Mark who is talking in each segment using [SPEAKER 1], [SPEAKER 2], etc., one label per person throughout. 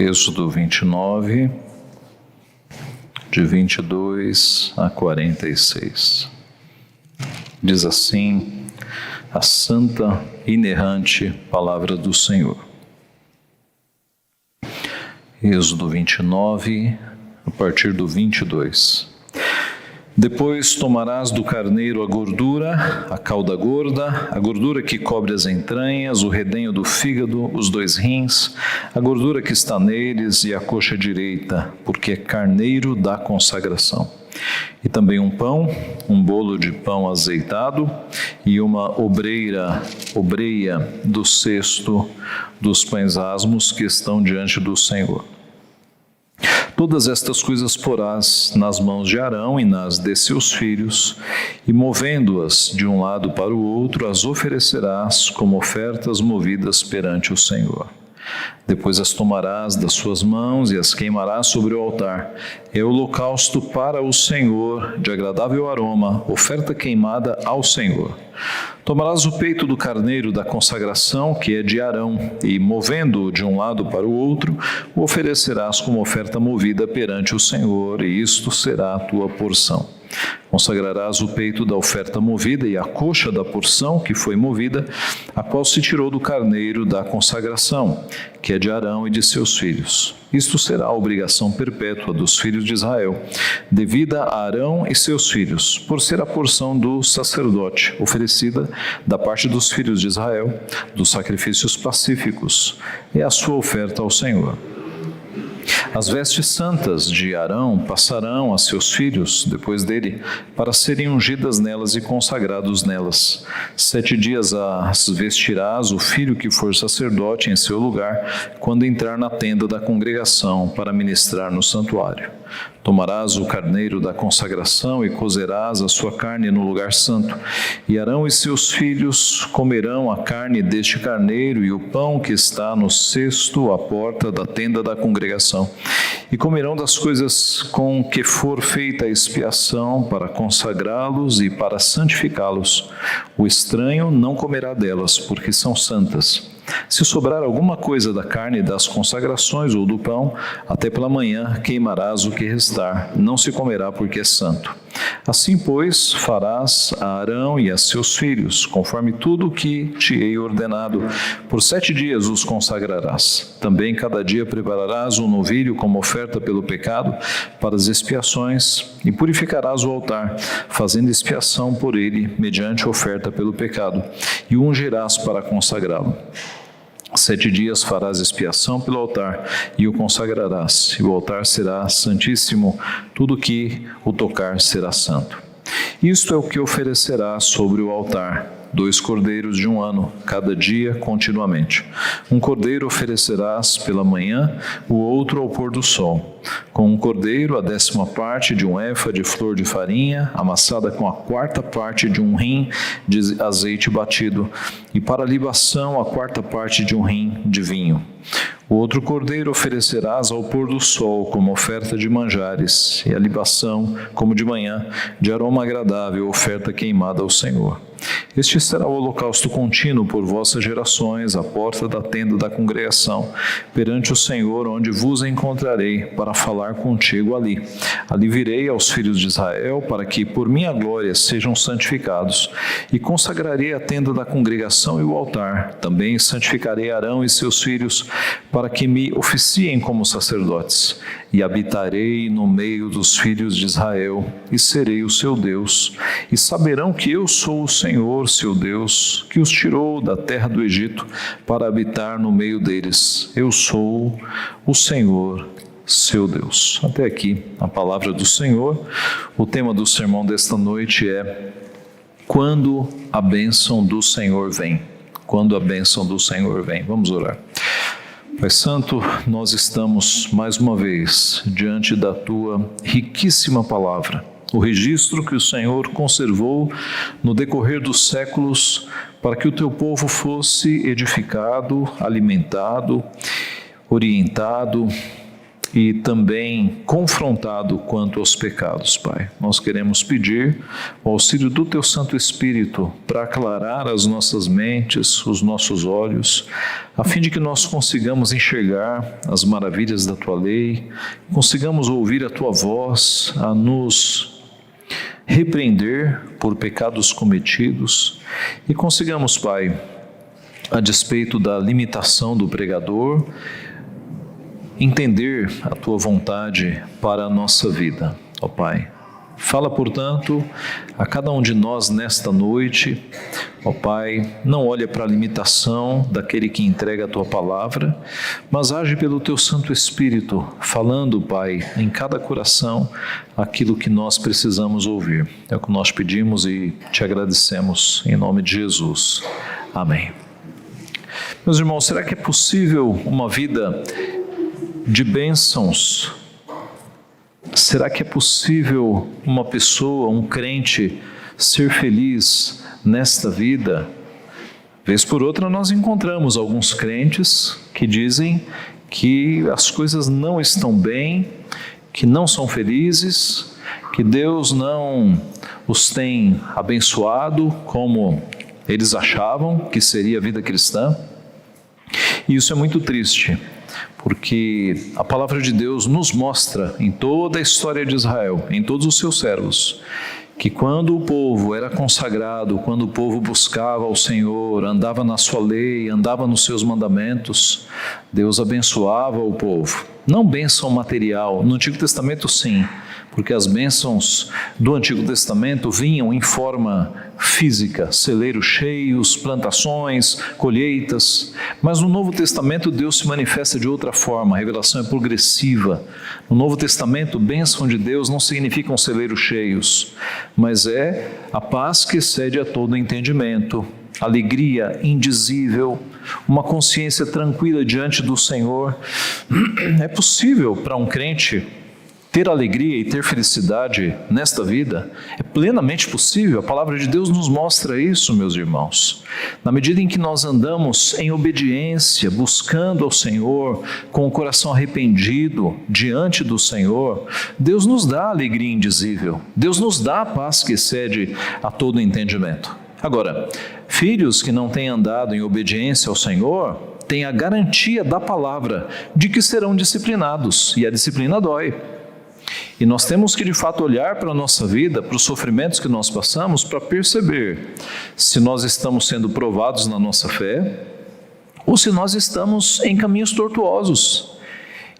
[SPEAKER 1] Êxodo 29, de 22 a 46. Diz assim a santa, inerrante palavra do Senhor. Êxodo 29, a partir do 22. Depois tomarás do carneiro a gordura, a cauda gorda, a gordura que cobre as entranhas, o redenho do fígado, os 2 rins, a gordura que está neles e a coxa direita, porque é carneiro da consagração. E também um pão, um bolo de pão azeitado e uma obreia do cesto dos pães asmos que estão diante do Senhor. Todas estas coisas porás nas mãos de Arão e nas de seus filhos, e movendo-as de um lado para o outro, as oferecerás como ofertas movidas perante o Senhor. Depois as tomarás das suas mãos e as queimarás sobre o altar. É holocausto para o Senhor, de agradável aroma, oferta queimada ao Senhor. Tomarás o peito do carneiro da consagração, que é de Arão, e, movendo-o de um lado para o outro, o oferecerás como oferta movida perante o Senhor, e isto será a tua porção. Consagrarás o peito da oferta movida e a coxa da porção que foi movida, a qual se tirou do carneiro da consagração, que é de Arão e de seus filhos. Isto será a obrigação perpétua dos filhos de Israel, devida a Arão e seus filhos, por ser a porção do sacerdote, oferecida da parte dos filhos de Israel, dos sacrifícios pacíficos, é a sua oferta ao Senhor. As vestes santas de Arão passarão a seus filhos, depois dele, para serem ungidas nelas e consagrados nelas. 7 dias as vestirás o filho que for sacerdote em seu lugar, quando entrar na tenda da congregação para ministrar no santuário. Tomarás o carneiro da consagração e cozerás a sua carne no lugar santo. E Arão e seus filhos comerão a carne deste carneiro e o pão que está no cesto à porta da tenda da congregação. E comerão das coisas com que for feita a expiação para consagrá-los e para santificá-los. O estranho não comerá delas, porque são santas. Se sobrar alguma coisa da carne das consagrações ou do pão, até pela manhã queimarás o que restar, não se comerá porque é santo. Assim, pois, farás a Arão e a seus filhos, conforme tudo o que te hei ordenado. Por 7 dias os consagrarás. Também cada dia prepararás um novilho como oferta pelo pecado para as expiações, e purificarás o altar, fazendo expiação por ele, mediante oferta pelo pecado, e o ungirás para consagrá-lo. 7 dias farás expiação pelo altar e o consagrarás, e o altar será santíssimo, tudo que o tocar será santo. Isto é o que oferecerás sobre o altar: 2 cordeiros de 1 ano, cada dia continuamente. Um cordeiro oferecerás pela manhã, o outro ao pôr do sol. Com um cordeiro, a 10ª parte de 1 éfa de flor de farinha, amassada com a 4ª parte de 1 rim de azeite batido, e para a libação, a 4ª parte de 1 rim de vinho. O outro cordeiro oferecerás ao pôr do sol como oferta de manjares, e a libação, como de manhã, de aroma agradável, oferta queimada ao Senhor. Este será o holocausto contínuo por vossas gerações, à porta da tenda da congregação, perante o Senhor, onde vos encontrarei, para falar contigo ali. Ali virei aos filhos de Israel, para que por minha glória sejam santificados, e consagrarei a tenda da congregação e o altar. Também santificarei Arão e seus filhos, para que me oficiem como sacerdotes, e habitarei no meio dos filhos de Israel, e serei o seu Deus, e saberão que eu sou o Senhor, seu Deus, que os tirou da terra do Egito para habitar no meio deles. Eu sou o Senhor, seu Deus. Até aqui a palavra do Senhor. O tema do sermão desta noite é: quando a bênção do Senhor vem. Quando a bênção do Senhor vem. Vamos orar. Pai Santo, nós estamos mais uma vez diante da Tua riquíssima palavra, o registro que o Senhor conservou no decorrer dos séculos para que o Teu povo fosse edificado, alimentado, orientado, e também confrontado quanto aos pecados, Pai. Nós queremos pedir o auxílio do Teu Santo Espírito para aclarar as nossas mentes, os nossos olhos, a fim de que nós consigamos enxergar as maravilhas da Tua lei, consigamos ouvir a Tua voz a nos repreender por pecados cometidos e consigamos, Pai, a despeito da limitação do pregador, entender a Tua vontade para a nossa vida, ó Pai. Fala, portanto, a cada um de nós nesta noite, ó Pai, não olha para a limitação daquele que entrega a Tua palavra, mas age pelo Teu Santo Espírito, falando, Pai, em cada coração aquilo que nós precisamos ouvir. É o que nós pedimos e Te agradecemos, em nome de Jesus. Amém. Meus irmãos, será que é possível uma vida de bênçãos? Será que é possível uma pessoa, um crente, ser feliz nesta vida? Vez por outra nós encontramos alguns crentes que dizem que as coisas não estão bem, que não são felizes, que Deus não os tem abençoado como eles achavam que seria a vida cristã. E isso é muito triste, porque a palavra de Deus nos mostra em toda a história de Israel, em todos os seus servos, que quando o povo era consagrado, quando o povo buscava ao Senhor, andava na sua lei, andava nos seus mandamentos, Deus abençoava o povo. Não bênção material, no Antigo Testamento sim, porque as bênçãos do Antigo Testamento vinham em forma física, celeiros cheios, plantações, colheitas, mas no Novo Testamento Deus se manifesta de outra forma, a revelação é progressiva. No Novo Testamento, bênção de Deus não significam celeiros cheios, mas é a paz que excede a todo entendimento, alegria indizível, uma consciência tranquila diante do Senhor. É possível para um crente ter alegria e ter felicidade nesta vida? É plenamente possível. A palavra de Deus nos mostra isso, meus irmãos. Na medida em que nós andamos em obediência, buscando ao Senhor, com o coração arrependido diante do Senhor, Deus nos dá alegria indizível. Deus nos dá a paz que excede a todo entendimento. Agora, filhos que não têm andado em obediência ao Senhor, têm a garantia da palavra de que serão disciplinados, e a disciplina dói. E nós temos que de fato olhar para a nossa vida, para os sofrimentos que nós passamos, para perceber se nós estamos sendo provados na nossa fé ou se nós estamos em caminhos tortuosos.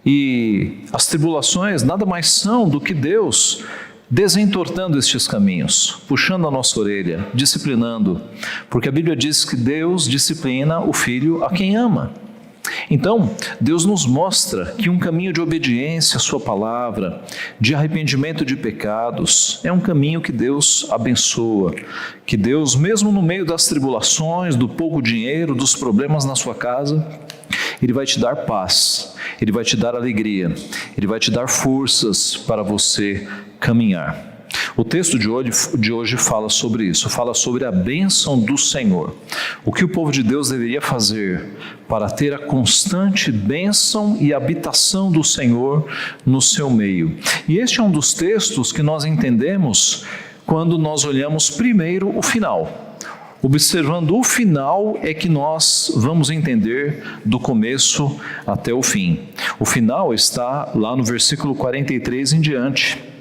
[SPEAKER 1] E as tribulações nada mais são do que Deus desentortando estes caminhos, puxando a nossa orelha, disciplinando, porque a Bíblia diz que Deus disciplina o filho a quem ama. Então, Deus nos mostra que um caminho de obediência à sua palavra, de arrependimento de pecados, é um caminho que Deus abençoa, que Deus, mesmo no meio das tribulações, do pouco dinheiro, dos problemas na sua casa, Ele vai te dar paz, Ele vai te dar alegria, Ele vai te dar forças para você caminhar. O texto de hoje fala sobre isso, fala sobre a bênção do Senhor. O que o povo de Deus deveria fazer para ter a constante bênção e habitação do Senhor no seu meio. E este é um dos textos que nós entendemos quando nós olhamos primeiro o final. Observando o final é que nós vamos entender do começo até o fim. O final está lá no versículo 43 em diante,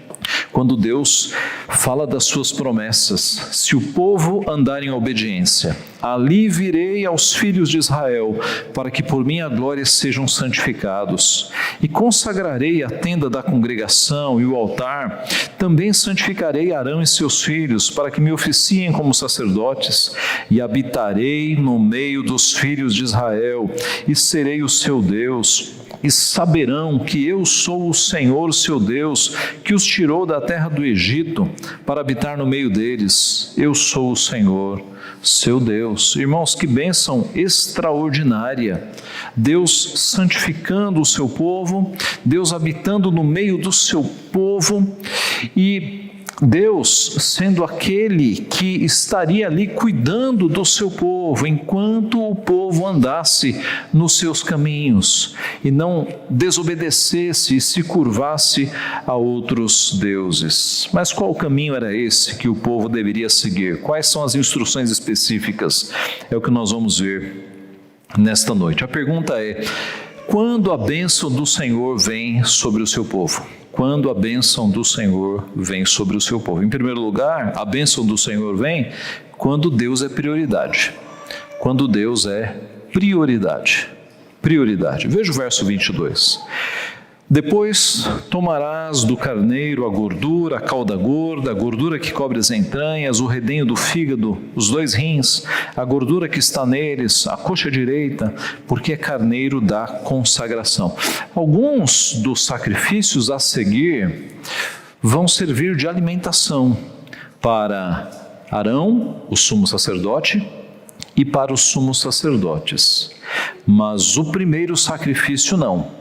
[SPEAKER 1] quando Deus fala das suas promessas. Se o povo andar em obediência, ali virei aos filhos de Israel, para que por minha glória sejam santificados. E consagrarei a tenda da congregação e o altar, também santificarei Arão e seus filhos, para que me oficiem como sacerdotes, e habitarei no meio dos filhos de Israel, e serei o seu Deus. E saberão que eu sou o Senhor, seu Deus, que os tirou da terra do Egito para habitar no meio deles. Eu sou o Senhor, seu Deus. Irmãos, que bênção extraordinária. Deus santificando o seu povo, Deus habitando no meio do seu povo e Deus sendo aquele que estaria ali cuidando do seu povo, enquanto o povo andasse nos seus caminhos e não desobedecesse e se curvasse a outros deuses. Mas qual caminho era esse que o povo deveria seguir? Quais são as instruções específicas? É o que nós vamos ver nesta noite. A pergunta é: quando a bênção do Senhor vem sobre o seu povo? Quando a bênção do Senhor vem sobre o seu povo? Em primeiro lugar, a bênção do Senhor vem quando Deus é prioridade. Quando Deus é prioridade. Prioridade. Veja o verso 22. Depois tomarás do carneiro a gordura, a cauda gorda, a gordura que cobre as entranhas, o redenho do fígado, os 2 rins, a gordura que está neles, a coxa direita, porque é carneiro da consagração. Alguns dos sacrifícios a seguir vão servir de alimentação para Arão, o sumo sacerdote, e para os sumos sacerdotes. Mas o primeiro sacrifício não.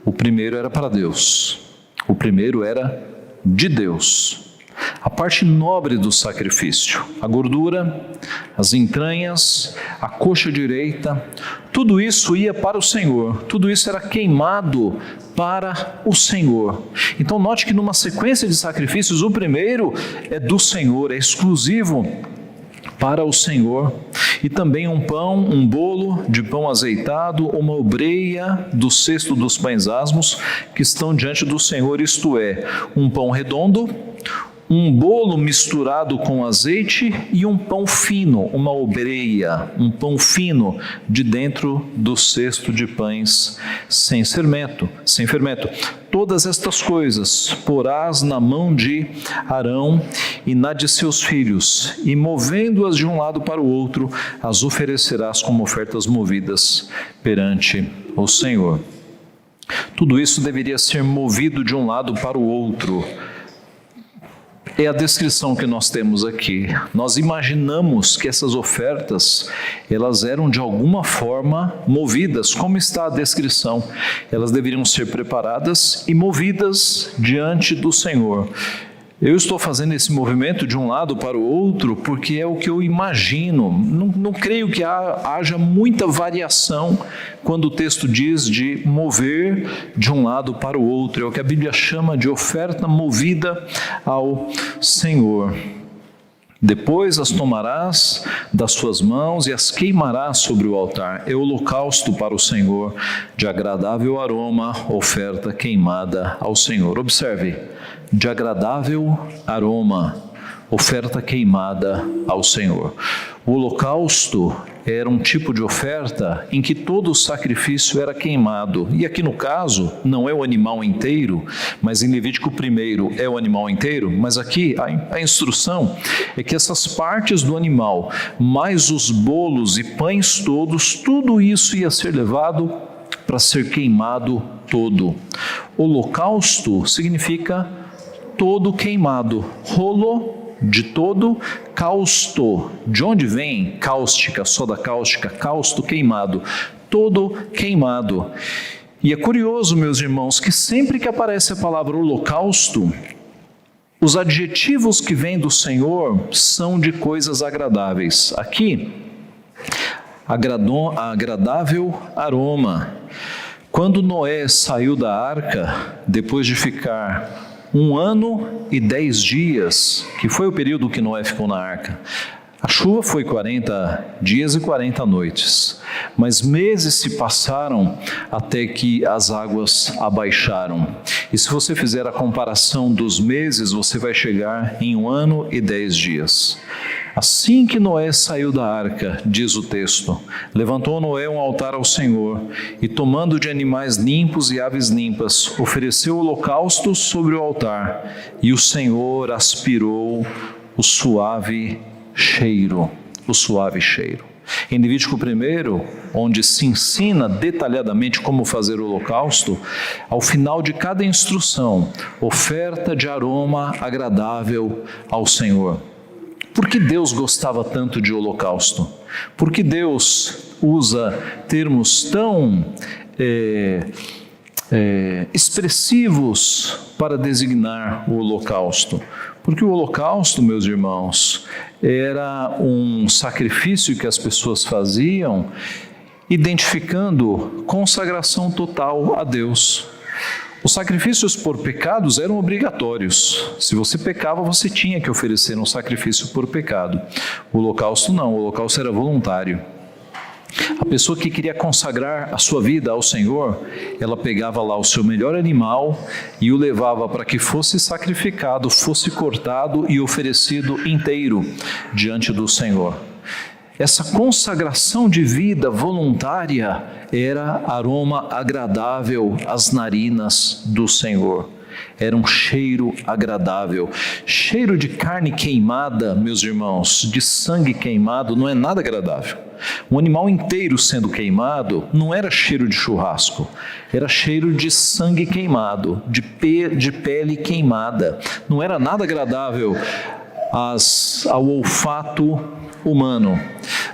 [SPEAKER 1] O primeiro era para Deus. O primeiro era de Deus. A parte nobre do sacrifício, a gordura, as entranhas, a coxa direita, tudo isso ia para o Senhor. Tudo isso era queimado para o Senhor. Então note que numa sequência de sacrifícios, o primeiro é do Senhor, é exclusivo para o Senhor, e também um pão, um bolo de pão azeitado, uma obreia do cesto dos pães asmos que estão diante do Senhor, isto é, um pão redondo, um bolo misturado com azeite e um pão fino, uma obreia, um pão fino de dentro do cesto de pães sem fermento. Todas estas coisas porás na mão de Arão e na de seus filhos, e movendo-as de um lado para o outro, as oferecerás como ofertas movidas perante o Senhor. Tudo isso deveria ser movido de um lado para o outro. É a descrição que nós temos aqui. Nós imaginamos que essas ofertas, elas eram de alguma forma movidas, como está a descrição. Elas deveriam ser preparadas e movidas diante do Senhor. Eu estou fazendo esse movimento de um lado para o outro porque é o que eu imagino. Não creio que haja muita variação quando o texto diz de mover de um lado para o outro. É o que a Bíblia chama de oferta movida ao Senhor. Depois as tomarás das suas mãos e as queimarás sobre o altar. É holocausto para o Senhor, de agradável aroma, oferta queimada ao Senhor. Observe, de agradável aroma, oferta queimada ao Senhor. O holocausto era um tipo de oferta em que todo o sacrifício era queimado. E aqui no caso, não é o animal inteiro, mas em Levítico 1 é o animal inteiro, mas aqui a instrução é que essas partes do animal, mais os bolos e pães todos, tudo isso ia ser levado para ser queimado todo. Holocausto significa todo queimado. De todo, causto. De onde vem cáustica, soda cáustica, causto, queimado. Todo queimado. E é curioso, meus irmãos, que sempre que aparece a palavra holocausto, os adjetivos que vêm do Senhor são de coisas agradáveis. Aqui, agradável aroma. Quando Noé saiu da arca, depois de ficar 1 ano e 10 dias, que foi o período que Noé ficou na arca. A chuva foi 40 dias e 40 noites, mas meses se passaram até que as águas abaixaram. E se você fizer a comparação dos meses, você vai chegar em 1 ano e 10 dias. Assim que Noé saiu da arca, diz o texto, levantou Noé um altar ao Senhor e, tomando de animais limpos e aves limpas, ofereceu holocaustos sobre o altar, e o Senhor aspirou o suave cheiro. Em Levítico 1, onde se ensina detalhadamente como fazer o holocausto, ao final de cada instrução, oferta de aroma agradável ao Senhor. Por que Deus gostava tanto de holocausto? Por que Deus usa termos tão expressivos para designar o holocausto? Porque o holocausto, meus irmãos, era um sacrifício que as pessoas faziam, identificando consagração total a Deus. Os sacrifícios por pecados eram obrigatórios. Se você pecava, você tinha que oferecer um sacrifício por pecado. O holocausto não, o holocausto era voluntário. A pessoa que queria consagrar a sua vida ao Senhor, ela pegava lá o seu melhor animal e o levava para que fosse sacrificado, fosse cortado e oferecido inteiro diante do Senhor. Essa consagração de vida voluntária era aroma agradável às narinas do Senhor. Era um cheiro agradável. Cheiro de carne queimada, meus irmãos, de sangue queimado, não é nada agradável. Um animal inteiro sendo queimado não era cheiro de churrasco, era cheiro de sangue queimado, de pele queimada. Não era nada agradável ao olfato humano,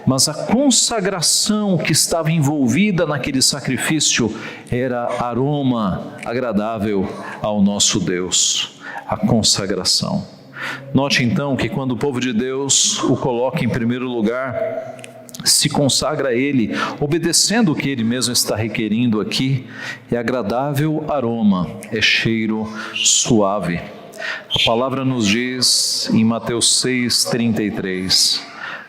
[SPEAKER 1] mas a consagração que estava envolvida naquele sacrifício era aroma agradável ao nosso Deus, a consagração. Note então que quando o povo de Deus o coloca em primeiro lugar, se consagra a Ele, obedecendo o que Ele mesmo está requerindo aqui, é agradável aroma, é cheiro suave. A palavra nos diz em Mateus 6:33,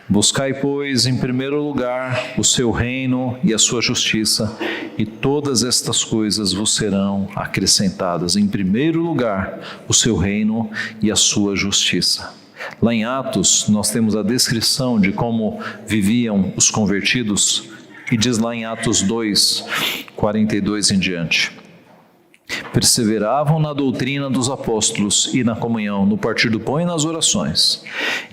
[SPEAKER 1] buscai, pois, em primeiro lugar o seu reino e a sua justiça, e todas estas coisas vos serão acrescentadas. Em primeiro lugar, o seu reino e a sua justiça. Lá em Atos, nós temos a descrição de como viviam os convertidos, e diz lá em Atos 2:42 em diante. Perseveravam na doutrina dos apóstolos e na comunhão, no partir do pão e nas orações.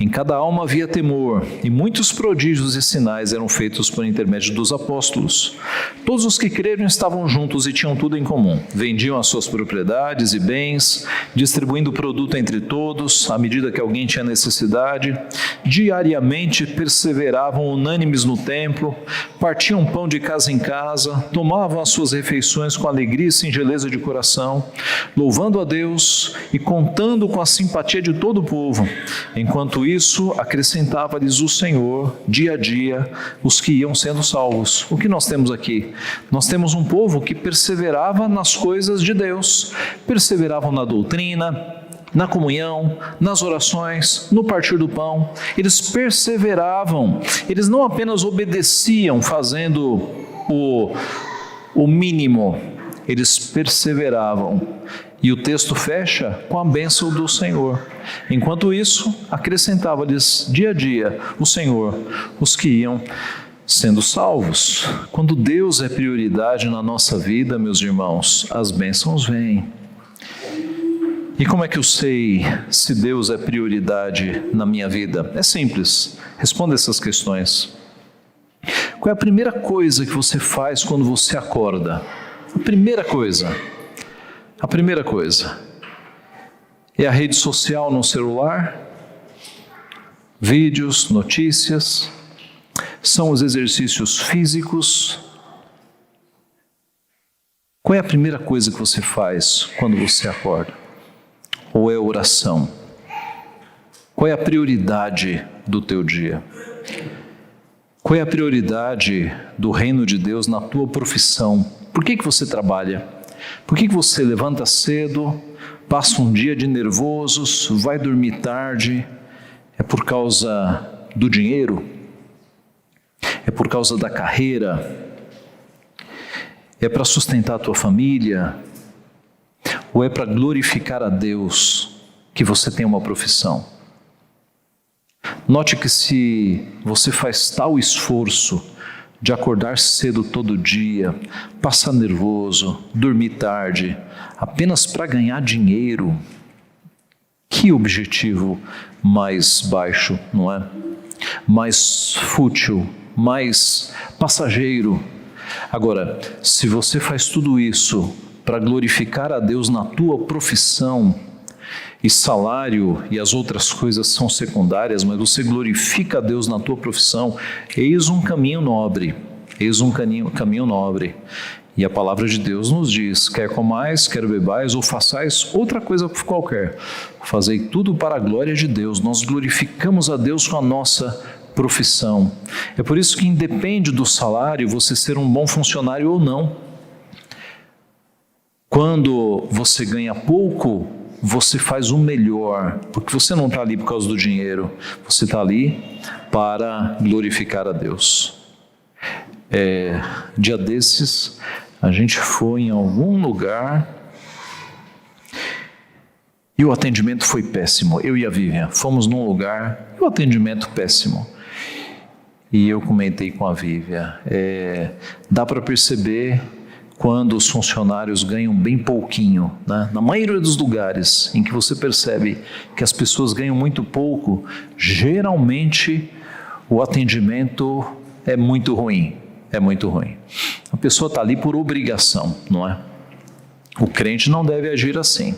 [SPEAKER 1] Em cada alma havia temor, e muitos prodígios e sinais eram feitos por intermédio dos apóstolos. Todos os que creram estavam juntos e tinham tudo em comum. Vendiam as suas propriedades e bens, distribuindo o produto entre todos, à medida que alguém tinha necessidade. Diariamente perseveravam unânimes no templo, partiam pão de casa em casa, tomavam as suas refeições com alegria e singeleza de coração, louvando a Deus e contando com a simpatia de todo o povo. Enquanto isso, acrescentava-lhes o Senhor, dia a dia, os que iam sendo salvos. O que nós temos aqui? Nós temos um povo que perseverava nas coisas de Deus, perseveravam na doutrina, na comunhão, nas orações, no partir do pão. Eles perseveravam, eles não apenas obedeciam fazendo o mínimo, eles perseveravam. E o texto fecha com a bênção do Senhor. Enquanto isso, acrescentava-lhes dia a dia o Senhor, os que iam sendo salvos. Quando Deus é prioridade na nossa vida, meus irmãos, as bênçãos vêm. E como é que eu sei se Deus é prioridade na minha vida? É simples, responda essas questões. Qual é a primeira coisa que você faz quando você acorda? A primeira coisa é a rede social no celular, vídeos, notícias, são os exercícios físicos. Qual é a primeira coisa que você faz quando você acorda? Ou é oração? Qual é a prioridade do teu dia? Qual é a prioridade do reino de Deus na tua profissão? Por que você trabalha? Por que você levanta cedo, passa um dia de nervosos, vai dormir tarde? É por causa do dinheiro? É por causa da carreira? É para sustentar a tua família? Ou é para glorificar a Deus que você tem uma profissão? Note que se você faz tal esforço de acordar cedo todo dia, passar nervoso, dormir tarde, apenas para ganhar dinheiro, que objetivo mais baixo, não é? Mais fútil, mais passageiro. Agora, se você faz tudo isso para glorificar a Deus na tua profissão, e salário e as outras coisas são secundárias, mas você glorifica a Deus na tua profissão, eis um caminho nobre, E a palavra de Deus nos diz, quer comais, quer bebais ou façais outra coisa qualquer, fazei tudo para a glória de Deus. Nós glorificamos a Deus com a nossa profissão. É por isso que independe do salário você ser um bom funcionário ou não. Quando você ganha pouco, você faz o melhor, porque você não está ali por causa do dinheiro, você está ali para glorificar a Deus. Dia desses, a gente foi em algum lugar e o atendimento foi péssimo. Eu e a Vivian fomos num lugar e o atendimento péssimo. E eu comentei com a Vivian, dá para perceber quando os funcionários ganham bem pouquinho, né? Na maioria dos lugares em que você percebe que as pessoas ganham muito pouco, geralmente o atendimento é muito ruim. É muito ruim. A pessoa está ali por obrigação, não é? O crente não deve agir assim.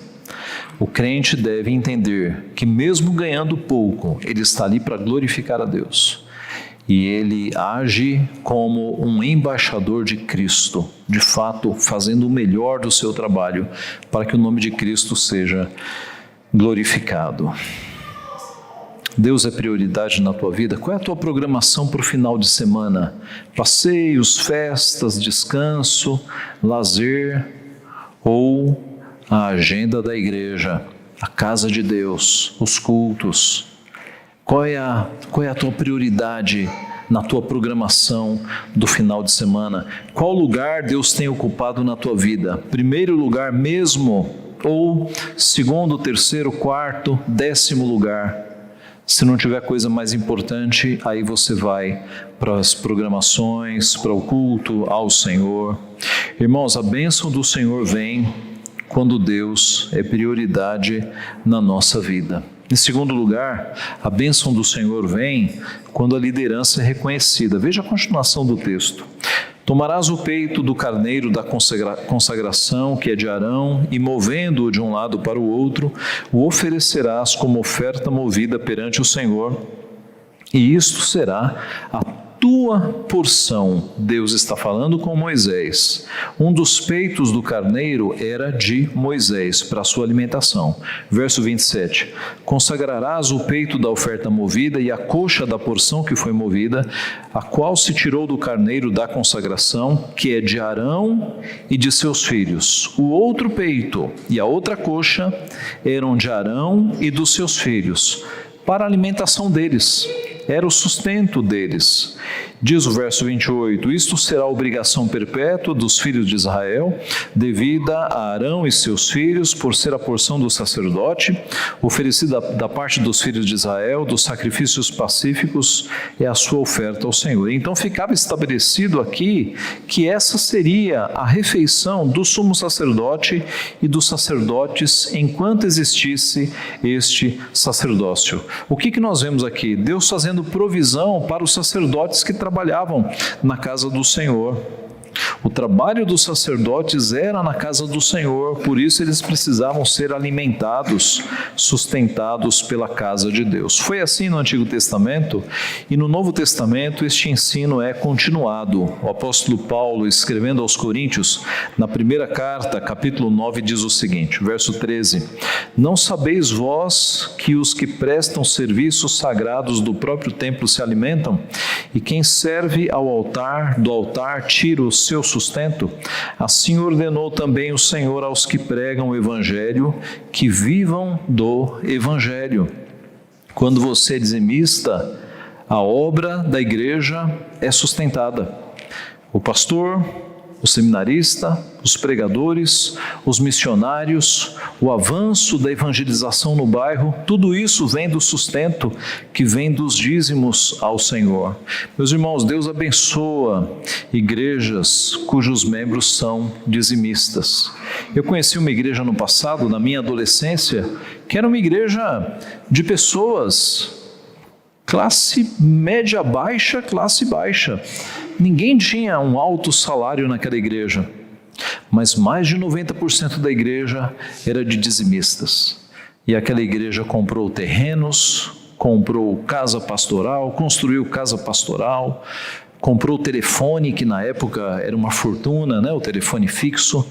[SPEAKER 1] O crente deve entender que mesmo ganhando pouco, ele está ali para glorificar a Deus. E ele age como um embaixador de Cristo, de fato, fazendo o melhor do seu trabalho para que o nome de Cristo seja glorificado. Deus é prioridade na tua vida? Qual é a tua programação para o final de semana? Passeios, festas, descanso, lazer ou a agenda da igreja, a casa de Deus, os cultos? Qual é a tua prioridade na tua programação do final de semana? Qual lugar Deus tem ocupado na tua vida? Primeiro lugar mesmo? Ou segundo, terceiro, quarto, 10º lugar? Se não tiver coisa mais importante, aí você vai para as programações, para o culto ao Senhor. Irmãos, a bênção do Senhor vem quando Deus é prioridade na nossa vida. Em segundo lugar, a bênção do Senhor vem quando a liderança é reconhecida. Veja a continuação do texto. Tomarás o peito do carneiro da consagração, que é de Arão, e movendo-o de um lado para o outro, o oferecerás como oferta movida perante o Senhor, e isto será a tua porção. Deus está falando com Moisés. Um dos peitos do carneiro era de Moisés, para a sua alimentação. Verso 27. Consagrarás o peito da oferta movida e a coxa da porção que foi movida, a qual se tirou do carneiro da consagração, que é de Arão e de seus filhos. O outro peito e a outra coxa eram de Arão e dos seus filhos, para a alimentação deles. Era o sustento deles. Diz o verso 28, isto será obrigação perpétua dos filhos de Israel, devida a Arão e seus filhos, por ser a porção do sacerdote, oferecida da parte dos filhos de Israel, dos sacrifícios pacíficos, é a sua oferta ao Senhor. Então ficava estabelecido aqui que essa seria a refeição do sumo sacerdote e dos sacerdotes enquanto existisse este sacerdócio. O que nós vemos aqui? Deus fazendo provisão para os sacerdotes que trabalhavam na casa do Senhor. O trabalho dos sacerdotes era na casa do Senhor, por isso eles precisavam ser alimentados, sustentados pela casa de Deus. Foi assim no Antigo Testamento e no Novo Testamento este ensino é continuado. O apóstolo Paulo, escrevendo aos Coríntios, na primeira carta, capítulo 9, diz o seguinte, verso 13: Não sabeis vós que os que prestam serviços sagrados do próprio templo se alimentam? E quem serve ao altar, do altar tira o seu sustento? Assim ordenou também o Senhor aos que pregam o Evangelho, que vivam do Evangelho. Quando você é dizimista, a obra da igreja é sustentada. O pastor, o seminarista, os pregadores, os missionários, o avanço da evangelização no bairro, tudo isso vem do sustento que vem dos dízimos ao Senhor. Meus irmãos, Deus abençoa igrejas cujos membros são dizimistas. Eu conheci uma igreja no passado, na minha adolescência, que era uma igreja de pessoas classe média baixa, classe baixa. Ninguém tinha um alto salário naquela igreja, mas mais de 90% da igreja era de dizimistas. E aquela igreja comprou terrenos, comprou casa pastoral, construiu casa pastoral, comprou o telefone, que na época era uma fortuna, né? O telefone fixo,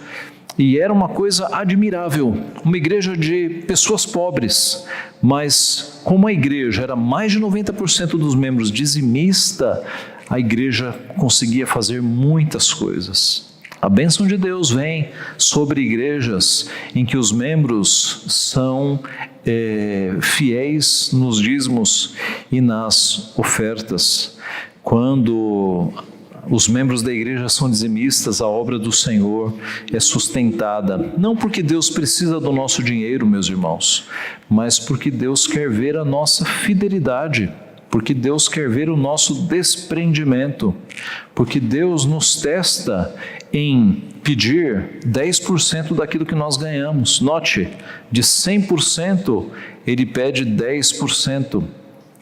[SPEAKER 1] e era uma coisa admirável, uma igreja de pessoas pobres, mas como a igreja era mais de 90% dos membros dizimista, a igreja conseguia fazer muitas coisas. A bênção de Deus vem sobre igrejas em que os membros são fiéis nos dízimos e nas ofertas. Quando os membros da igreja são dizimistas, a obra do Senhor é sustentada. Não porque Deus precisa do nosso dinheiro, meus irmãos, mas porque Deus quer ver a nossa fidelidade, porque Deus quer ver o nosso desprendimento, porque Deus nos testa em pedir 10% daquilo que nós ganhamos. Note, de 100%, Ele pede 10%.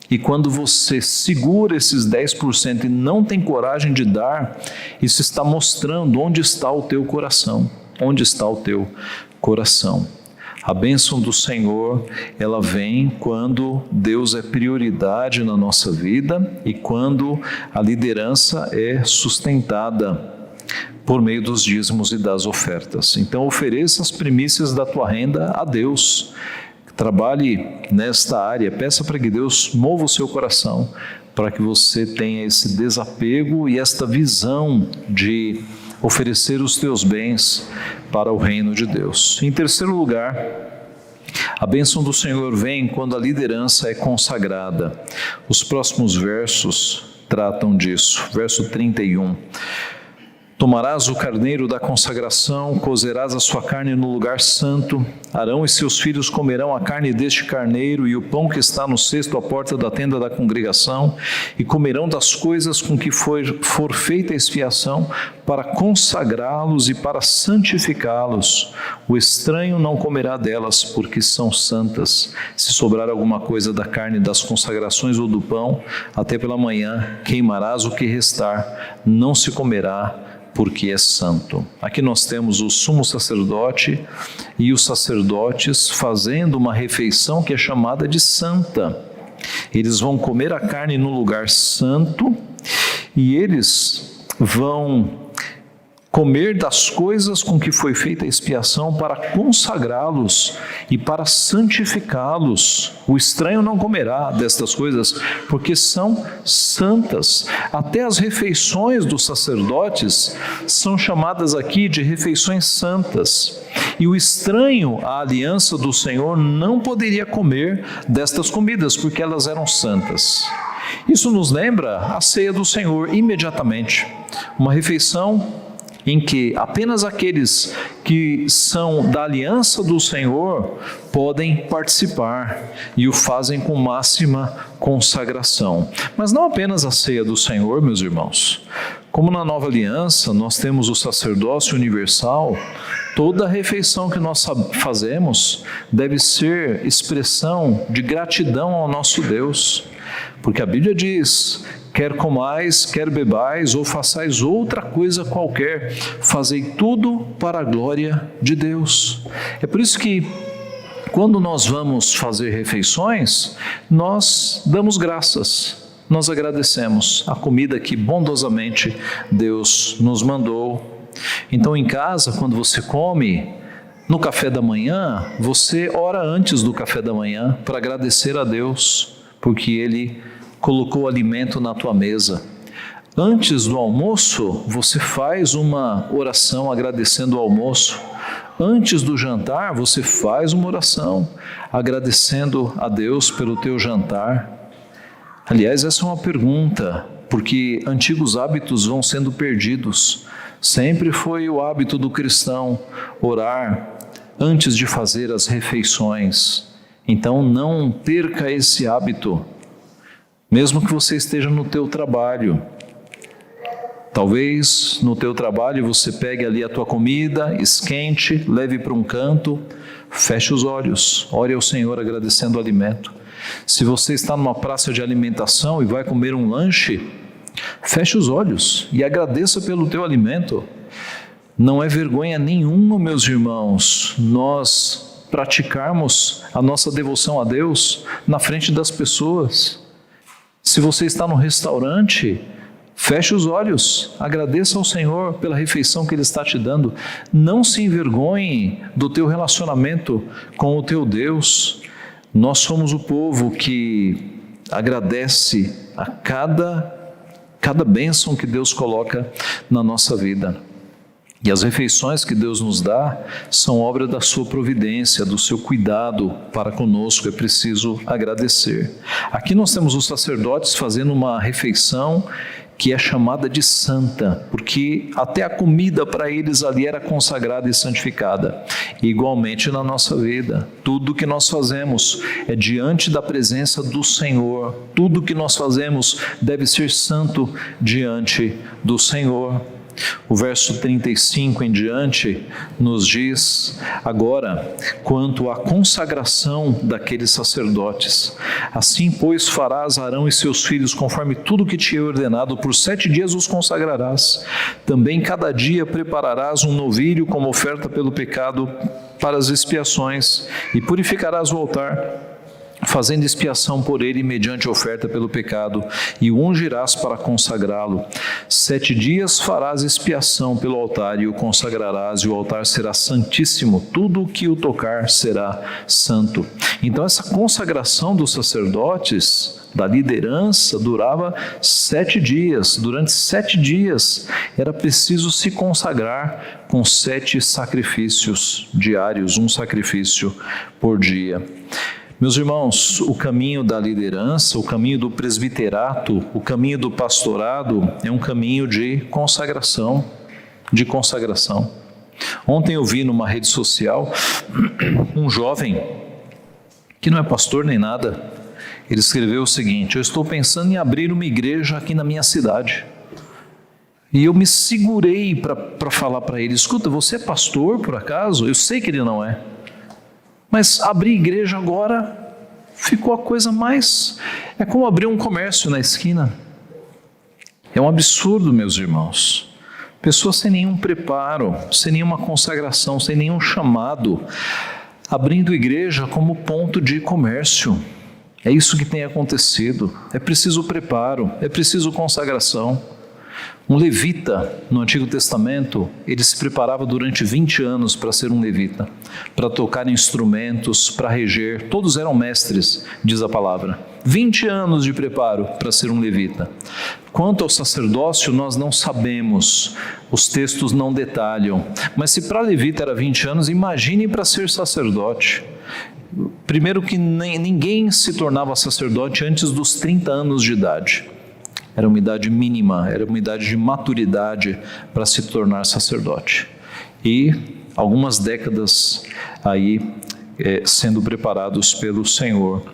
[SPEAKER 1] E quando você segura esses 10% e não tem coragem de dar, isso está mostrando onde está o teu coração. Onde está o teu coração. A bênção do Senhor, ela vem quando Deus é prioridade na nossa vida e quando a liderança é sustentada por meio dos dízimos e das ofertas. Então, ofereça as primícias da tua renda a Deus. Trabalhe nesta área, peça para que Deus mova o seu coração, para que você tenha esse desapego e esta visão de oferecer os teus bens para o reino de Deus. Em terceiro lugar, a bênção do Senhor vem quando a liderança é consagrada. Os próximos versos tratam disso. Verso 31. Tomarás o carneiro da consagração, cozerás a sua carne no lugar santo. Arão e seus filhos comerão a carne deste carneiro e o pão que está no cesto à porta da tenda da congregação, e comerão das coisas com que for feita a expiação, para consagrá-los e para santificá-los. O estranho não comerá delas, porque são santas. Se sobrar alguma coisa da carne das consagrações ou do pão, até pela manhã queimarás o que restar, não se comerá, porque é santo. Aqui nós temos o sumo sacerdote e os sacerdotes fazendo uma refeição que é chamada de santa. Eles vão comer a carne no lugar santo e eles vão comer das coisas com que foi feita a expiação para consagrá-los e para santificá-los. O estranho não comerá destas coisas, porque são santas. Até as refeições dos sacerdotes são chamadas aqui de refeições santas. E o estranho à aliança do Senhor não poderia comer destas comidas, porque elas eram santas. Isso nos lembra a ceia do Senhor imediatamente. Uma refeição em que apenas aqueles que são da aliança do Senhor podem participar e o fazem com máxima consagração. Mas não apenas a ceia do Senhor, meus irmãos. Como na nova aliança nós temos o sacerdócio universal, toda refeição que nós fazemos deve ser expressão de gratidão ao nosso Deus. Porque a Bíblia diz: quer comais, quer bebais, ou façais outra coisa qualquer, fazei tudo para a glória de Deus. É por isso que, quando nós vamos fazer refeições, nós damos graças, nós agradecemos a comida que bondosamente Deus nos mandou. Então, em casa, quando você come, no café da manhã, você ora antes do café da manhã para agradecer a Deus, porque Ele colocou alimento na tua mesa. Antes do almoço, você faz uma oração agradecendo o almoço. Antes do jantar, você faz uma oração agradecendo a Deus pelo teu jantar. Aliás, essa é uma pergunta, porque antigos hábitos vão sendo perdidos. Sempre foi o hábito do cristão orar antes de fazer as refeições. Então, não perca esse hábito. Mesmo que você esteja no teu trabalho, talvez no teu trabalho você pegue ali a tua comida, esquente, leve para um canto, feche os olhos, ore ao Senhor agradecendo o alimento. Se você está numa praça de alimentação e vai comer um lanche, feche os olhos e agradeça pelo teu alimento. Não é vergonha nenhuma, meus irmãos, nós praticarmos a nossa devoção a Deus na frente das pessoas. Se você está no restaurante, Feche os olhos, agradeça ao Senhor pela refeição que Ele está te dando. Não se envergonhe do teu relacionamento com o teu Deus. Nós somos o povo que agradece a cada bênção que Deus coloca na nossa vida. E as refeições que Deus nos dá são obra da sua providência, do seu cuidado para conosco. É preciso agradecer. Aqui nós temos os sacerdotes fazendo uma refeição que é chamada de santa, porque até a comida para eles ali era consagrada e santificada. E igualmente na nossa vida, tudo que nós fazemos é diante da presença do Senhor. Tudo que nós fazemos deve ser santo diante do Senhor. O verso 35 em diante nos diz agora quanto à consagração daqueles sacerdotes. Assim, pois, farás Arão e seus filhos conforme tudo que te é ordenado, por 7 dias os consagrarás. Também cada dia prepararás um novilho como oferta pelo pecado para as expiações, e purificarás o altar, fazendo expiação por ele mediante oferta pelo pecado, e o ungirás para consagrá-lo. 7 dias farás expiação pelo altar e o consagrarás, e o altar será santíssimo, tudo o que o tocar será santo. Então essa consagração dos sacerdotes, da liderança, durava 7 dias. Durante 7 dias era preciso se consagrar com 7 sacrifícios diários, um sacrifício por dia. Meus irmãos, o caminho da liderança, o caminho do presbiterato, o caminho do pastorado é um caminho de consagração, Ontem eu vi numa rede social um jovem que não é pastor nem nada. Ele escreveu o seguinte: eu estou pensando em abrir uma igreja aqui na minha cidade. E eu me segurei para falar para ele: escuta, você é pastor por acaso? Eu sei que ele não é. Mas abrir igreja agora ficou a coisa mais... É como abrir um comércio na esquina. É um absurdo, meus irmãos. Pessoas sem nenhum preparo, sem nenhuma consagração, sem nenhum chamado, abrindo igreja como ponto de comércio. É isso que tem acontecido. É preciso preparo, é preciso consagração. Um levita, no Antigo Testamento, ele se preparava durante 20 anos para ser um levita, para tocar instrumentos, para reger. Todos eram mestres, diz a palavra. 20 anos de preparo para ser um levita. Quanto ao sacerdócio, nós não sabemos, os textos não detalham. Mas se para levita era 20 anos, imagine para ser sacerdote. Primeiro que ninguém se tornava sacerdote antes dos 30 anos de idade. Era uma idade mínima, era uma idade de maturidade para se tornar sacerdote. E algumas décadas aí sendo preparados pelo Senhor.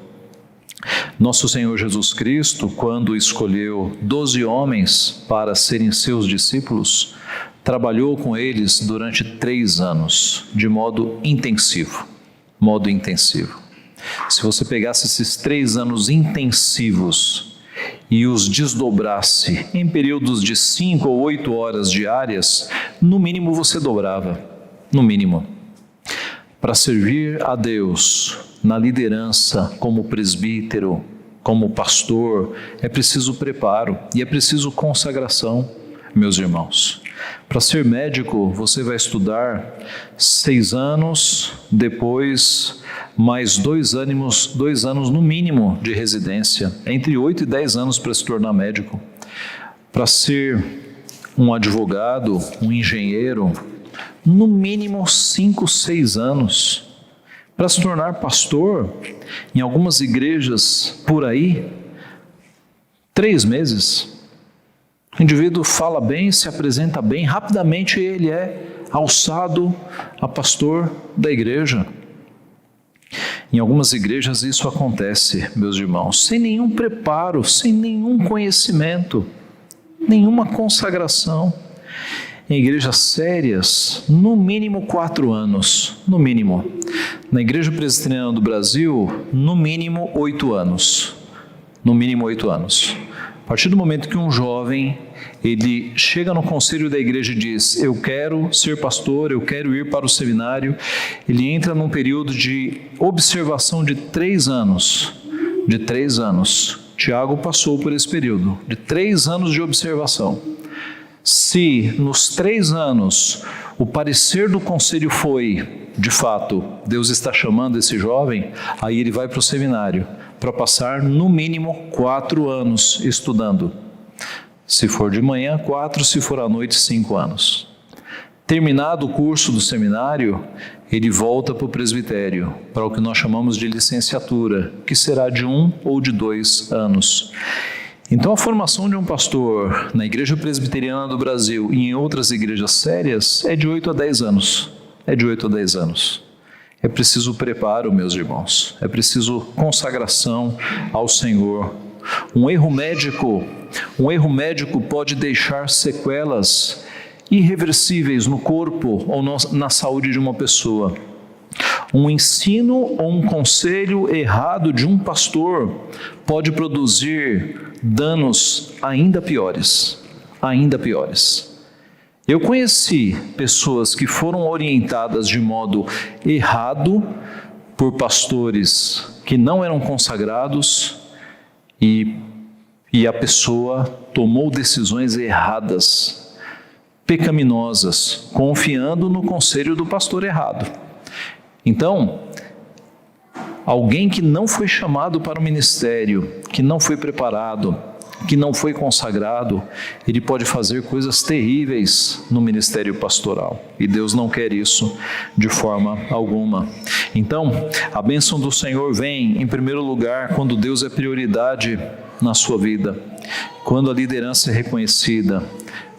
[SPEAKER 1] Nosso Senhor Jesus Cristo, quando escolheu 12 homens para serem seus discípulos, trabalhou com eles durante 3 anos, de modo intensivo. Se você pegasse esses 3 anos intensivos e os desdobrasse em períodos de 5 ou 8 horas diárias, no mínimo você dobrava, no mínimo. Para servir a Deus na liderança, como presbítero, como pastor, é preciso preparo e é preciso consagração, meus irmãos. Para ser médico, você vai estudar 6 anos, depois mais 2 anos no mínimo de residência, entre 8 e 10 anos para se tornar médico. Para ser um advogado, um engenheiro, no mínimo 5, 6 anos. Para se tornar pastor, em algumas igrejas por aí, 3 meses. O indivíduo fala bem, se apresenta bem, rapidamente ele é alçado a pastor da igreja. Em algumas igrejas isso acontece, meus irmãos, sem nenhum preparo, sem nenhum conhecimento, nenhuma consagração. Em igrejas sérias, no mínimo 4 anos, no mínimo. Na Igreja Presbiteriana do Brasil, no mínimo 8 anos. No mínimo 8 anos. A partir do momento que um jovem, ele chega no conselho da igreja e diz: eu quero ser pastor, eu quero ir para o seminário, ele entra num período de observação de 3 anos, Tiago passou por esse período de 3 anos de observação. Se nos 3 anos o parecer do conselho foi, de fato, Deus está chamando esse jovem, aí ele vai para o seminário para passar no mínimo 4 anos estudando. Se for de manhã, 4, se for à noite, 5 anos. Terminado o curso do seminário, ele volta para o presbitério, para o que nós chamamos de licenciatura, que será de 1 ou de 2 anos. Então, a formação de um pastor na Igreja Presbiteriana do Brasil e em outras igrejas sérias é de 8 a 10 anos. É de 8 a 10 anos. É preciso preparo, meus irmãos. É preciso consagração ao Senhor. Um erro médico pode deixar sequelas irreversíveis no corpo ou na saúde de uma pessoa. Um ensino ou um conselho errado de um pastor pode produzir danos ainda piores. Eu conheci pessoas que foram orientadas de modo errado por pastores que não eram consagrados e a pessoa tomou decisões erradas, pecaminosas, confiando no conselho do pastor errado. Então, alguém que não foi chamado para o ministério, que não foi preparado, que não foi consagrado, ele pode fazer coisas terríveis no ministério pastoral. E Deus não quer isso de forma alguma. Então, a bênção do Senhor vem, em primeiro lugar, quando Deus é prioridade na sua vida, quando a liderança é reconhecida,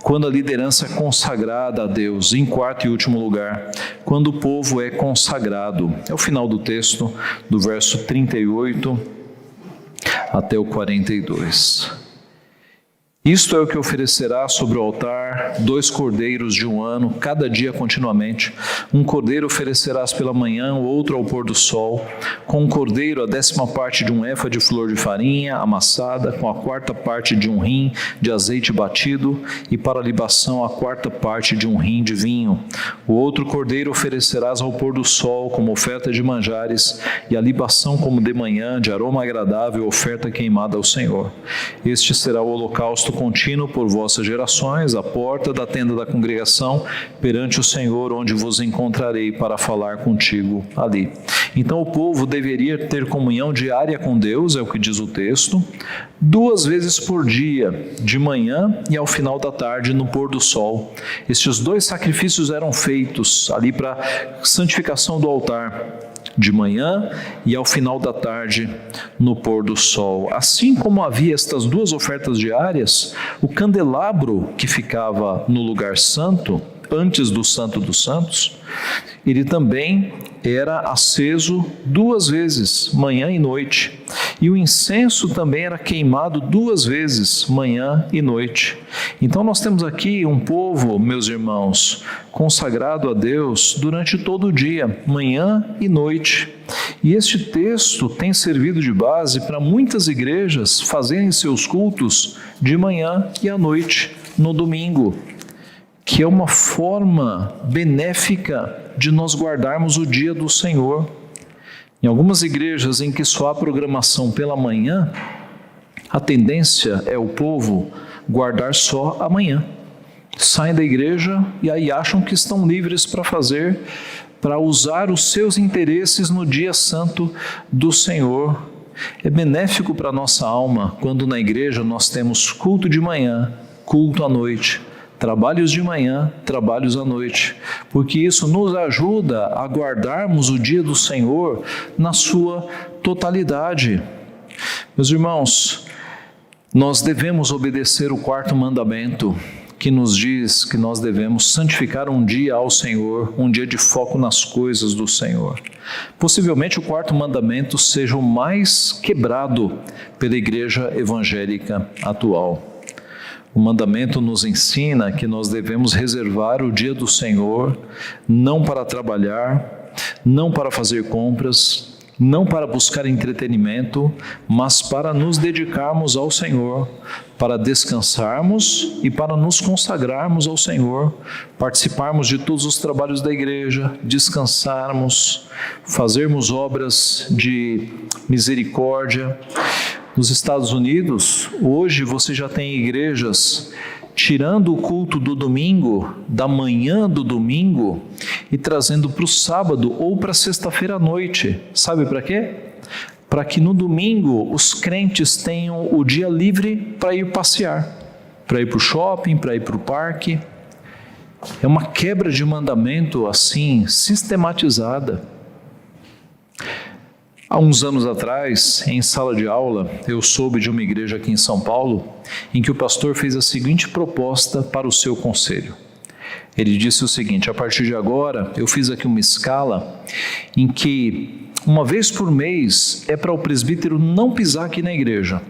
[SPEAKER 1] quando a liderança é consagrada a Deus, em quarto e último lugar, quando o povo é consagrado. É o final do texto, do verso 38 até o 42. Isto é o que oferecerá sobre o altar 2 cordeiros de 1 ano, cada dia continuamente. Um cordeiro oferecerás pela manhã, o outro ao pôr do sol. Com um cordeiro, a 10ª parte de um éfa de flor de farinha amassada, com a 4ª parte de um rim de azeite batido, e para a libação a 4ª parte de um rim de vinho. O outro cordeiro oferecerás ao pôr do sol, como oferta de manjares, e a libação como de manhã, de aroma agradável, oferta queimada ao Senhor. Este será o holocausto contínuo por vossas gerações, à porta da tenda da congregação, perante o Senhor, onde vos encontrarei para falar contigo ali. Então o povo deveria ter comunhão diária com Deus, é o que diz o texto, 2 vezes por dia, de manhã e ao final da tarde, no pôr do sol. Estes 2 sacrifícios eram feitos ali para santificação do altar, de manhã e ao final da tarde, no pôr do sol. Assim como havia estas 2 ofertas diárias, o candelabro que ficava no lugar santo, antes do Santo dos Santos, ele também era aceso 2 vezes, manhã e noite. E o incenso também era queimado 2 vezes, manhã e noite. Então nós temos aqui um povo, meus irmãos, consagrado a Deus durante todo o dia, manhã e noite. E este texto tem servido de base para muitas igrejas fazerem seus cultos de manhã e à noite, no domingo, que é uma forma benéfica de nós guardarmos o dia do Senhor. Em algumas igrejas em que só há programação pela manhã, a tendência é o povo guardar só a manhã. Saem da igreja e aí acham que estão livres para usar os seus interesses no dia santo do Senhor. É benéfico para a nossa alma quando na igreja nós temos culto de manhã, culto à noite, trabalhos de manhã, trabalhos à noite, porque isso nos ajuda a guardarmos o dia do Senhor na sua totalidade. Meus irmãos, nós devemos obedecer o 4º mandamento, que nos diz que nós devemos santificar um dia ao Senhor, um dia de foco nas coisas do Senhor. Possivelmente o 4º mandamento seja o mais quebrado pela igreja evangélica atual. O mandamento nos ensina que nós devemos reservar o dia do Senhor, não para trabalhar, não para fazer compras, não para buscar entretenimento, mas para nos dedicarmos ao Senhor, para descansarmos e para nos consagrarmos ao Senhor, participarmos de todos os trabalhos da igreja, descansarmos, fazermos obras de misericórdia, Nos Estados Unidos, hoje você já tem igrejas tirando o culto do domingo, da manhã do domingo, e trazendo para o sábado ou para sexta-feira à noite. Sabe para quê? Para que no domingo os crentes tenham o dia livre para ir passear, para ir para o shopping, para ir para o parque. É uma quebra de mandamento assim, sistematizada. Há uns anos atrás, em sala de aula, eu soube de uma igreja aqui em São Paulo, em que o pastor fez a seguinte proposta para o seu conselho. Ele disse o seguinte: a partir de agora, eu fiz aqui uma escala em que uma vez por mês é para o presbítero não pisar aqui na igreja.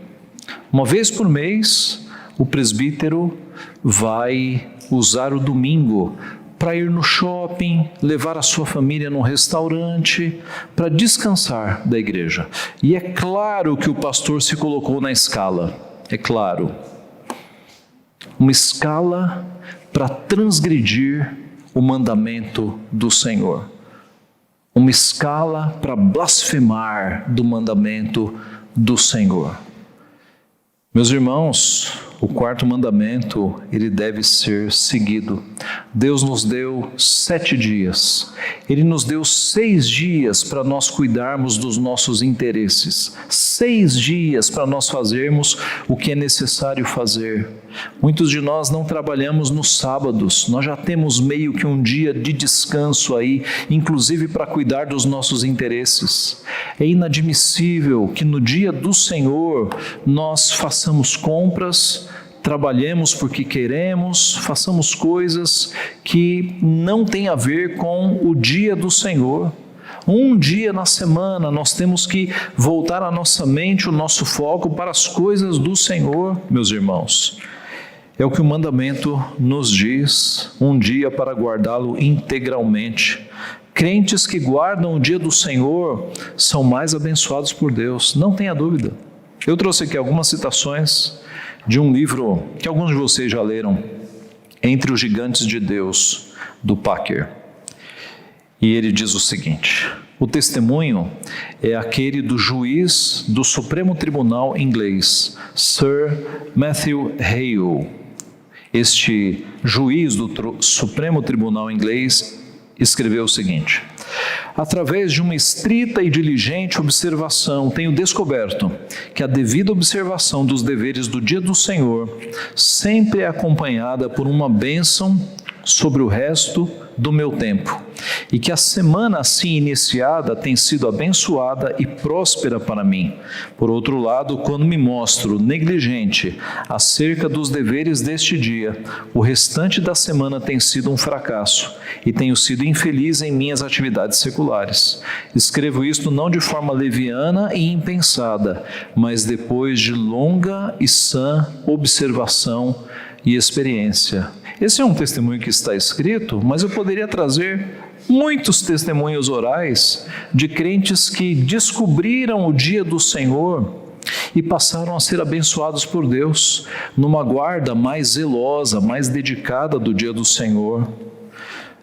[SPEAKER 1] Uma vez por mês, o presbítero vai usar o domingo para ir no shopping, levar a sua família num restaurante, para descansar da igreja. E é claro que o pastor se colocou na escala, é claro. Uma escala para transgredir o mandamento do Senhor. Uma escala para blasfemar do mandamento do Senhor. Meus irmãos, o quarto mandamento, ele deve ser seguido. Deus nos deu 7 dias. Ele nos deu 6 dias para nós cuidarmos dos nossos interesses. 6 dias para nós fazermos o que é necessário fazer. Muitos de nós não trabalhamos nos sábados. Nós já temos meio que um dia de descanso aí, inclusive para cuidar dos nossos interesses. É inadmissível que no dia do Senhor nós façamos compras, trabalhemos porque queremos, façamos coisas que não têm a ver com o dia do Senhor. Um dia na semana nós temos que voltar a nossa mente, o nosso foco para as coisas do Senhor, meus irmãos. É o que o mandamento nos diz, um dia para guardá-lo integralmente. Crentes que guardam o dia do Senhor são mais abençoados por Deus, não tenha dúvida. Eu trouxe aqui algumas citações de um livro que alguns de vocês já leram, Entre os Gigantes de Deus, do Packer. E ele diz o seguinte: o testemunho é aquele do juiz do Supremo Tribunal inglês, Sir Matthew Hale. Este juiz do Supremo Tribunal inglês escreveu o seguinte: através de uma estrita e diligente observação, tenho descoberto que a devida observação dos deveres do dia do Senhor sempre é acompanhada por uma bênção sobre o resto do meu tempo, e que a semana assim iniciada tem sido abençoada e próspera para mim. Por outro lado, quando me mostro negligente acerca dos deveres deste dia, o restante da semana tem sido um fracasso e tenho sido infeliz em minhas atividades seculares. Escrevo isto não de forma leviana e impensada, mas depois de longa e sã observação e experiência. Esse é um testemunho que está escrito, mas eu poderia trazer muitos testemunhos orais de crentes que descobriram o dia do Senhor e passaram a ser abençoados por Deus numa guarda mais zelosa, mais dedicada do dia do Senhor.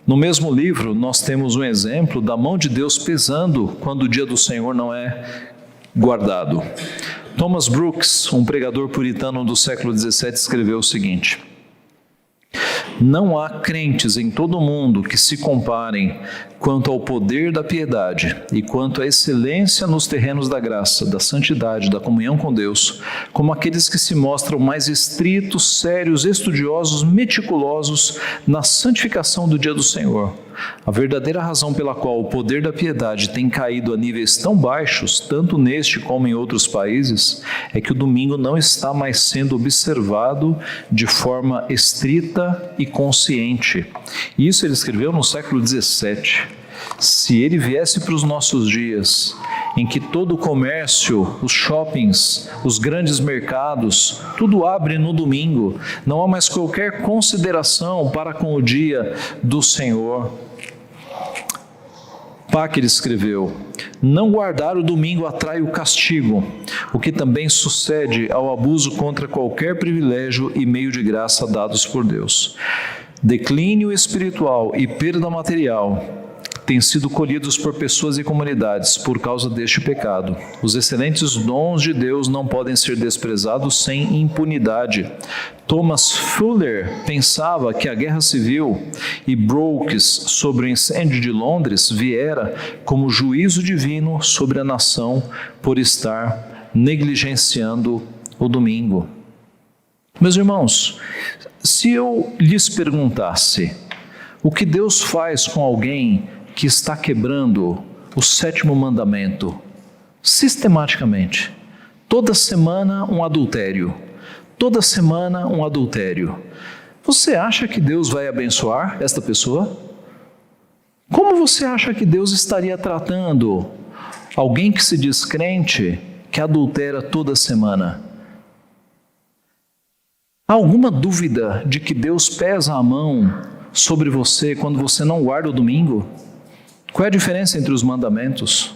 [SPEAKER 1] No mesmo livro, nós temos um exemplo da mão de Deus pesando quando o dia do Senhor não é guardado. Thomas Brooks, um pregador puritano do século XVII, escreveu o seguinte: não há crentes em todo o mundo que se comparem quanto ao poder da piedade e quanto à excelência nos terrenos da graça, da santidade, da comunhão com Deus, como aqueles que se mostram mais estritos, sérios, estudiosos, meticulosos na santificação do dia do Senhor. A verdadeira razão pela qual o poder da piedade tem caído a níveis tão baixos, tanto neste como em outros países, é que o domingo não está mais sendo observado de forma estrita e consciente. Isso ele escreveu no século XVII. Se ele viesse para os nossos dias, em que todo o comércio, os shoppings, os grandes mercados, tudo abre no domingo, não há mais qualquer consideração para com o dia do Senhor. Packer escreveu: não guardar o domingo atrai o castigo, o que também sucede ao abuso contra qualquer privilégio e meio de graça dados por Deus. Declínio espiritual e perda material têm sido colhidos por pessoas e comunidades por causa deste pecado. Os excelentes dons de Deus não podem ser desprezados sem impunidade. Thomas Fuller pensava que a guerra civil e Brooks sobre o incêndio de Londres viera como juízo divino sobre a nação por estar negligenciando o domingo. Meus irmãos, se eu lhes perguntasse o que Deus faz com alguém que está quebrando o 7º mandamento, sistematicamente, toda semana um adultério, toda semana um adultério, você acha que Deus vai abençoar esta pessoa? Como você acha que Deus estaria tratando alguém que se diz crente, que adultera toda semana? Há alguma dúvida de que Deus pesa a mão sobre você quando você não guarda o domingo? Qual é a diferença entre os mandamentos?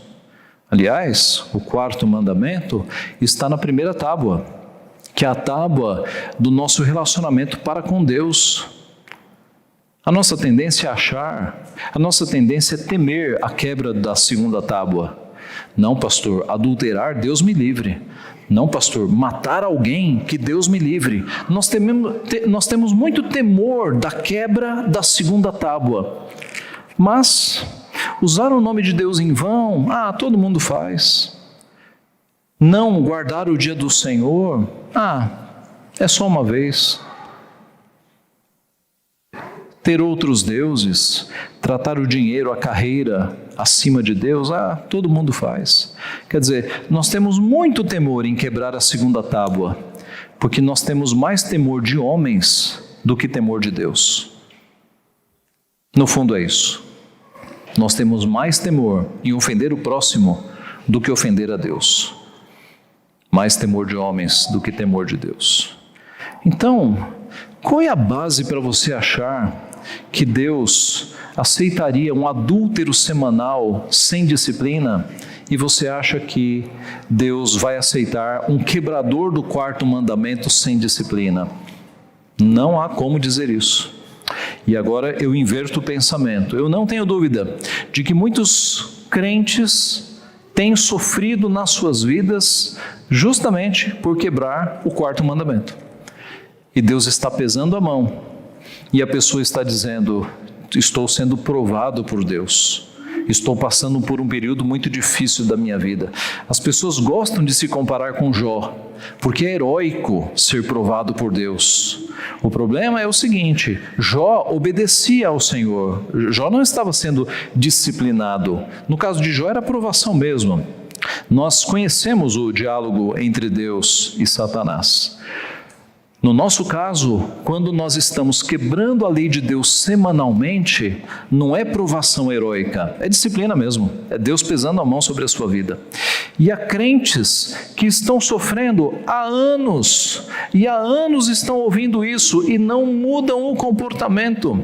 [SPEAKER 1] Aliás, o 4º mandamento está na primeira tábua, que é a tábua do nosso relacionamento para com Deus. A nossa tendência é temer a quebra da 2ª tábua. Não, pastor, adulterar, Deus me livre. Não, pastor, matar alguém, que Deus me livre. Nós temos muito temor da quebra da 2ª tábua. Mas usar o nome de Deus em vão, todo mundo faz. Não guardar o dia do Senhor, é só uma vez. Ter outros deuses, tratar o dinheiro, a carreira acima de Deus, todo mundo faz. Quer dizer, nós temos muito temor em quebrar a 2ª tábua, porque nós temos mais temor de homens do que temor de Deus. No fundo é isso. Nós temos mais temor em ofender o próximo do que ofender a Deus. Mais temor de homens do que temor de Deus. Então, qual é a base para você achar que Deus aceitaria um adúltero semanal sem disciplina e você acha que Deus vai aceitar um quebrador do 4º mandamento sem disciplina? Não há como dizer isso. E agora eu inverto o pensamento. Eu não tenho dúvida de que muitos crentes têm sofrido nas suas vidas justamente por quebrar o 4º mandamento. E Deus está pesando a mão. E a pessoa está dizendo, estou sendo provado por Deus. Estou passando por um período muito difícil da minha vida. As pessoas gostam de se comparar com Jó, porque é heróico ser provado por Deus. O problema é o seguinte, Jó obedecia ao Senhor. Jó não estava sendo disciplinado. No caso de Jó era provação mesmo. Nós conhecemos o diálogo entre Deus e Satanás. No nosso caso, quando nós estamos quebrando a lei de Deus semanalmente, não é provação heróica, é disciplina mesmo, é Deus pesando a mão sobre a sua vida. E há crentes que estão sofrendo há anos, e há anos estão ouvindo isso e não mudam o comportamento,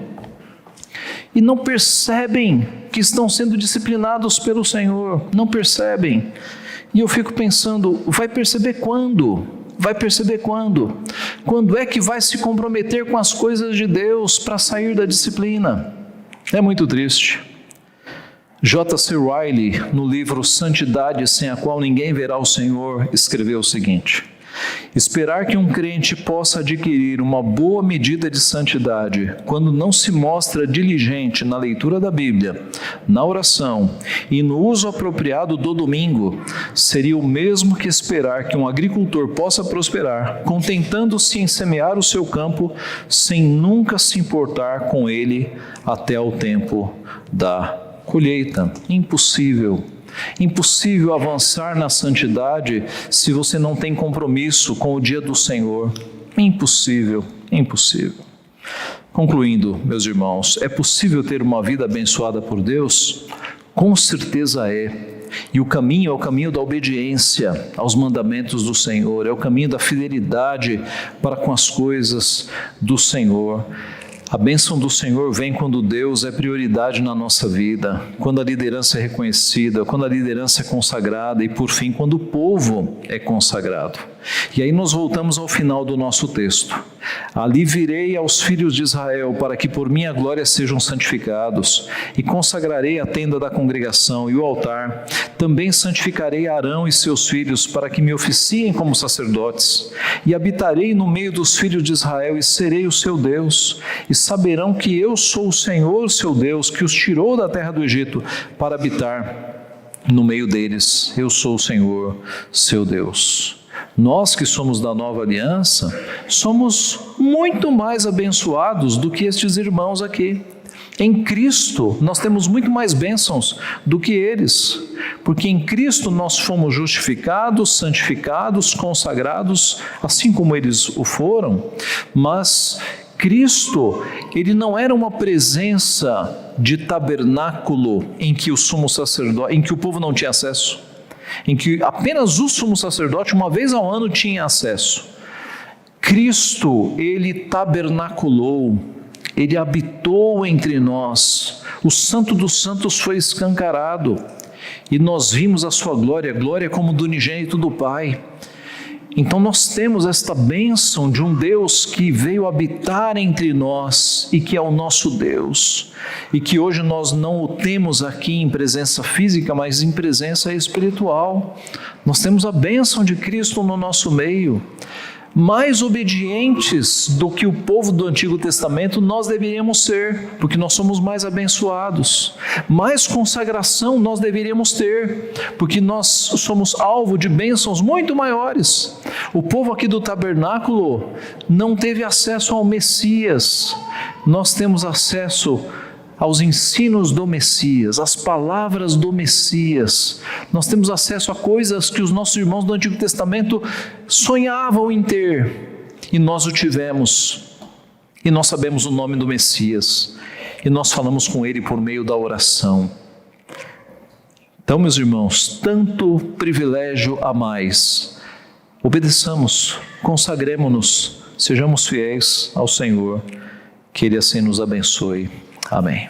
[SPEAKER 1] e não percebem que estão sendo disciplinados pelo Senhor, não percebem. E eu fico pensando, vai perceber quando? Vai perceber quando? Quando é que vai se comprometer com as coisas de Deus para sair da disciplina? É muito triste. J.C. Riley, no livro Santidade sem a qual ninguém verá o Senhor, escreveu o seguinte: esperar que um crente possa adquirir uma boa medida de santidade quando não se mostra diligente na leitura da Bíblia, na oração e no uso apropriado do domingo, seria o mesmo que esperar que um agricultor possa prosperar, contentando-se em semear o seu campo sem nunca se importar com ele até ao tempo da colheita. Impossível. Impossível avançar na santidade se você não tem compromisso com o dia do Senhor. Impossível, impossível. Concluindo, meus irmãos, é possível ter uma vida abençoada por Deus? Com certeza é. E o caminho é o caminho da obediência aos mandamentos do Senhor, é o caminho da fidelidade para com as coisas do Senhor. A bênção do Senhor vem quando Deus é prioridade na nossa vida, quando a liderança é reconhecida, quando a liderança é consagrada e, por fim, quando o povo é consagrado. E aí nós voltamos ao final do nosso texto. Ali virei aos filhos de Israel para que por minha glória sejam santificados, e consagrarei a tenda da congregação e o altar. Também santificarei Arão e seus filhos para que me oficiem como sacerdotes, e habitarei no meio dos filhos de Israel e serei o seu Deus, e saberão que eu sou o Senhor, seu Deus, que os tirou da terra do Egito para habitar no meio deles. Eu sou o Senhor, seu Deus. Nós que somos da nova aliança, somos muito mais abençoados do que estes irmãos aqui. Em Cristo, nós temos muito mais bênçãos do que eles, porque em Cristo nós fomos justificados, santificados, consagrados, assim como eles o foram, mas Cristo, ele não era uma presença de tabernáculo em que o sumo sacerdote, em que o povo não tinha acesso, em que apenas o sumo sacerdote uma vez ao ano tinha acesso. Cristo, ele tabernaculou, ele habitou entre nós. O Santo dos Santos foi escancarado e nós vimos a sua glória, glória como do unigênito do Pai. Então nós temos esta bênção de um Deus que veio habitar entre nós e que é o nosso Deus, e que hoje nós não o temos aqui em presença física, mas em presença espiritual. Nós temos a bênção de Cristo no nosso meio. Mais obedientes do que o povo do Antigo Testamento nós deveríamos ser, porque nós somos mais abençoados. Mais consagração nós deveríamos ter, porque nós somos alvo de bênçãos muito maiores. O povo aqui do tabernáculo não teve acesso ao Messias. Nós temos acesso aos ensinos do Messias, às palavras do Messias. Nós temos acesso a coisas que os nossos irmãos do Antigo Testamento sonhavam em ter, e nós o tivemos. E nós sabemos o nome do Messias, e nós falamos com ele por meio da oração. Então, meus irmãos, tanto privilégio a mais. Obedeçamos, consagremo-nos, sejamos fiéis ao Senhor, que Ele assim nos abençoe. Amém.